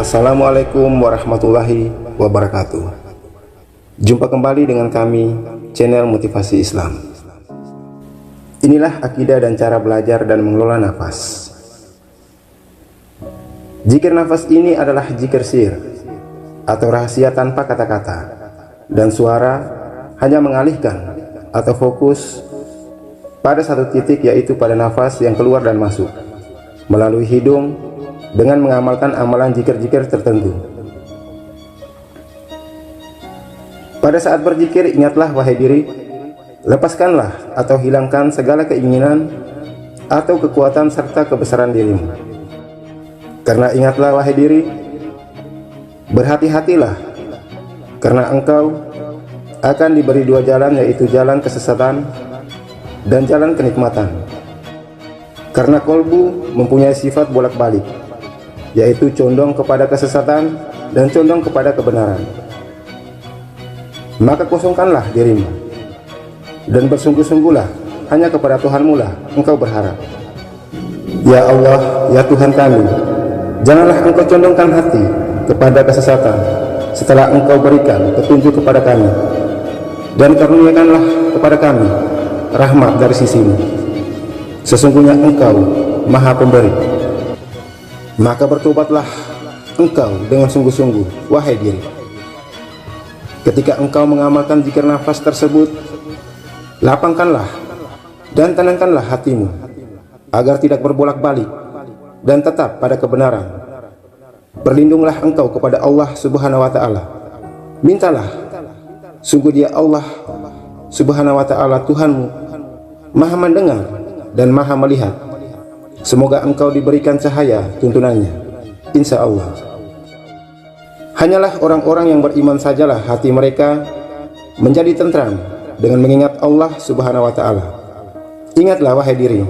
Assalamualaikum warahmatullahi wabarakatuh. Jumpa kembali dengan kami, channel Motivasi Islam. Inilah akidah dan cara belajar dan mengelola nafas. Zikir nafas ini adalah zikir sir atau rahasia tanpa kata-kata dan suara, hanya mengalihkan atau fokus pada satu titik, yaitu pada nafas yang keluar dan masuk melalui hidung dengan mengamalkan amalan zikir-zikir tertentu. Pada saat berzikir, ingatlah wahai diri, lepaskanlah atau hilangkan segala keinginan atau kekuatan serta kebesaran dirimu. Karena ingatlah wahai diri, berhati-hatilah, karena engkau akan diberi dua jalan, yaitu jalan kesesatan dan jalan kenikmatan. Karena kolbu mempunyai sifat bolak-balik, yaitu condong kepada kesesatan dan condong kepada kebenaran. Maka kosongkanlah dirimu dan bersungguh-sungguhlah hanya kepada Tuhanmu lah engkau berharap. Ya Allah, ya Tuhan kami, janganlah engkau condongkan hati kepada kesesatan setelah engkau berikan petunjuk kepada kami, dan karuniakanlah kepada kami rahmat dari sisimu. Sesungguhnya engkau maha pemberi. Maka bertobatlah engkau dengan sungguh-sungguh, wahai diri. Ketika engkau mengamalkan zikir nafas tersebut, lapangkanlah dan tenangkanlah hatimu agar tidak berbolak-balik dan tetap pada kebenaran. Berlindunglah engkau kepada Allah Subhanahu wa Ta'ala. Mintalah, sungguh Dia Allah Subhanahu wa Ta'ala Tuhanmu maha mendengar dan maha melihat. Semoga engkau diberikan cahaya tuntunannya, insya Allah. Hanyalah orang-orang yang beriman sajalah hati mereka menjadi tentram dengan mengingat Allah Subhanahu wa Ta'ala. Ingatlah wahai diri,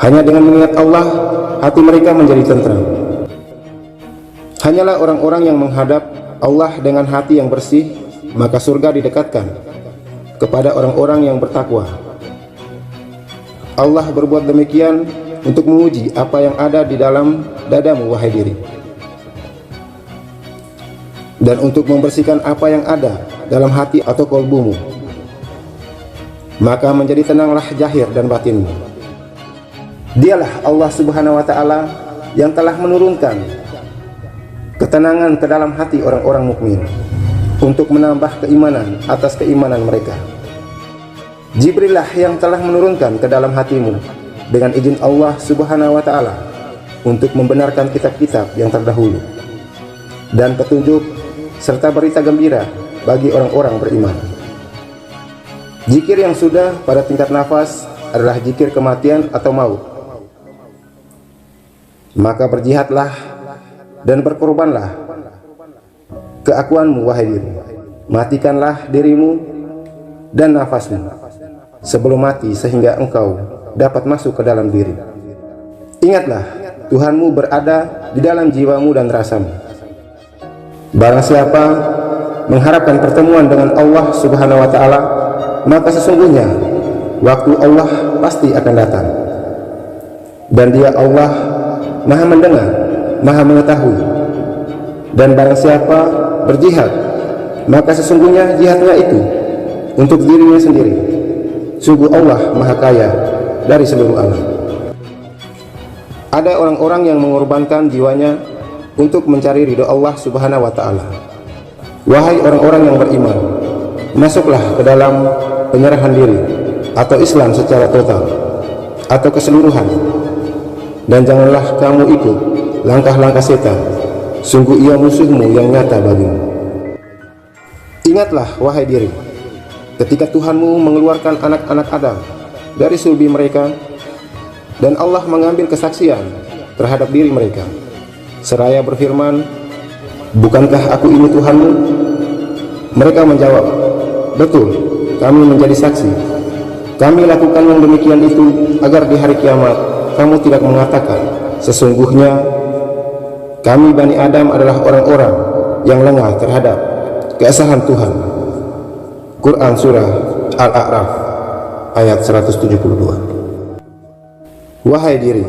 hanya dengan mengingat Allah hati mereka menjadi tentram. Hanyalah orang-orang yang menghadap Allah dengan hati yang bersih, maka surga didekatkan kepada orang-orang yang bertakwa. Allah berbuat demikian untuk menguji apa yang ada di dalam dadamu, wahai diri, dan untuk membersihkan apa yang ada dalam hati atau kolbumu. Maka menjadi tenanglah zahir dan batinmu. Dialah Allah Subhanahu wa Ta'ala yang telah menurunkan ketenangan ke dalam hati orang-orang mukmin untuk menambah keimanan atas keimanan mereka. Jibrillah yang telah menurunkan ke dalam hatimu dengan izin Allah Subhanahu wa Ta'ala untuk membenarkan kitab-kitab yang terdahulu dan petunjuk serta berita gembira bagi orang-orang beriman. Zikir yang sudah pada tingkat nafas adalah zikir kematian atau maut. Maka berjihadlah dan berkorbanlah keakuanmu, wahai diri. Matikanlah dirimu dan nafasmu sebelum mati, sehingga engkau dapat masuk ke dalam diri. Ingatlah, Tuhanmu berada di dalam jiwamu dan rasamu. Barang siapa mengharapkan pertemuan dengan Allah Subhanahu wa Ta'ala, maka sesungguhnya waktu Allah pasti akan datang. Dan Dia Allah maha mendengar, maha mengetahui. Dan barang siapa berjihad, maka sesungguhnya jihadnya itu untuk dirinya sendiri. Sungguh Allah maha kaya dari seluruh alam. Ada orang-orang yang mengorbankan jiwanya untuk mencari ridho Allah Subhanahu wa Ta'ala. Wahai orang-orang yang beriman, masuklah ke dalam penyerahan diri atau Islam secara total atau keseluruhan, dan janganlah kamu ikut langkah-langkah setan. Sungguh ia musuhmu yang nyata bagimu. Ingatlah wahai diri, ketika Tuhanmu mengeluarkan anak-anak Adam dari sulbi mereka, dan Allah mengambil kesaksian terhadap diri mereka seraya berfirman, bukankah aku ini Tuhanmu? Mereka menjawab, betul, kami menjadi saksi. Kami lakukan yang demikian itu agar di hari kiamat kamu tidak mengatakan, sesungguhnya kami Bani Adam adalah orang-orang yang lengah terhadap keesahan Tuhan. Quran Surah Al-A'raf ayat 172. Wahai diri,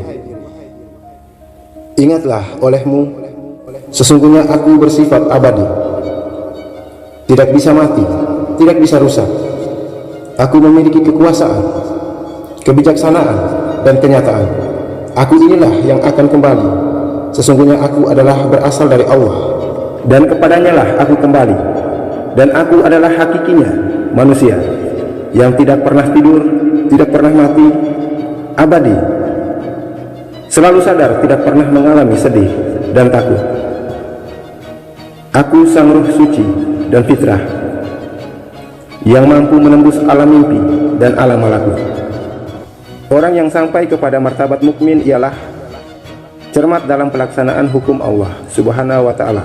ingatlah olehmu Sesungguhnya aku bersifat abadi, tidak bisa mati, tidak bisa rusak. Aku memiliki kekuasaan, kebijaksanaan, dan kenyataan. Aku inilah yang akan kembali. Sesungguhnya aku adalah berasal dari Allah, dan kepadanya lah aku kembali. Dan aku adalah hakikinya, manusia yang tidak pernah tidur, tidak pernah mati, abadi, selalu sadar, tidak pernah mengalami sedih dan takut. Aku sang ruh suci dan fitrah yang mampu menembus alam mimpi dan alam malakut. Orang yang sampai kepada martabat mukmin ialah cermat dalam pelaksanaan hukum Allah Subhanahu wa ta'ala.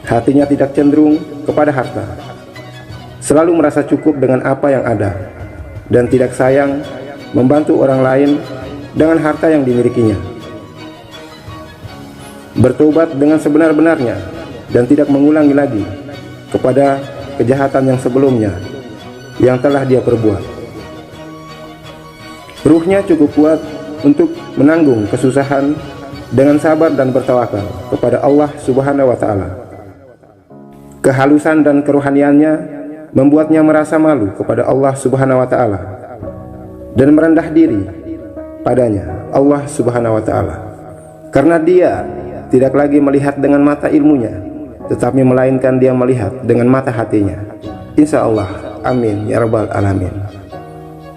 Hatinya tidak cenderung kepada harta, selalu merasa cukup dengan apa yang ada, dan tidak sayang membantu orang lain dengan harta yang dimilikinya. Bertobat dengan sebenar-benarnya dan tidak mengulangi lagi kepada kejahatan yang sebelumnya yang telah dia perbuat. Ruhnya cukup kuat untuk menanggung kesusahan dengan sabar dan bertawakal kepada Allah Subhanahu wa ta'ala. Kehalusan dan kerohaniannya membuatnya merasa malu kepada Allah Subhanahu wa ta'ala dan merendah diri padanya, Allah Subhanahu wa ta'ala, karena dia tidak lagi melihat dengan mata ilmunya, tetapi melainkan dia melihat dengan mata hatinya. Insya Allah, amin ya rabbal alamin.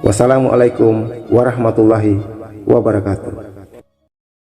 Wassalamualaikum warahmatullahi wabarakatuh.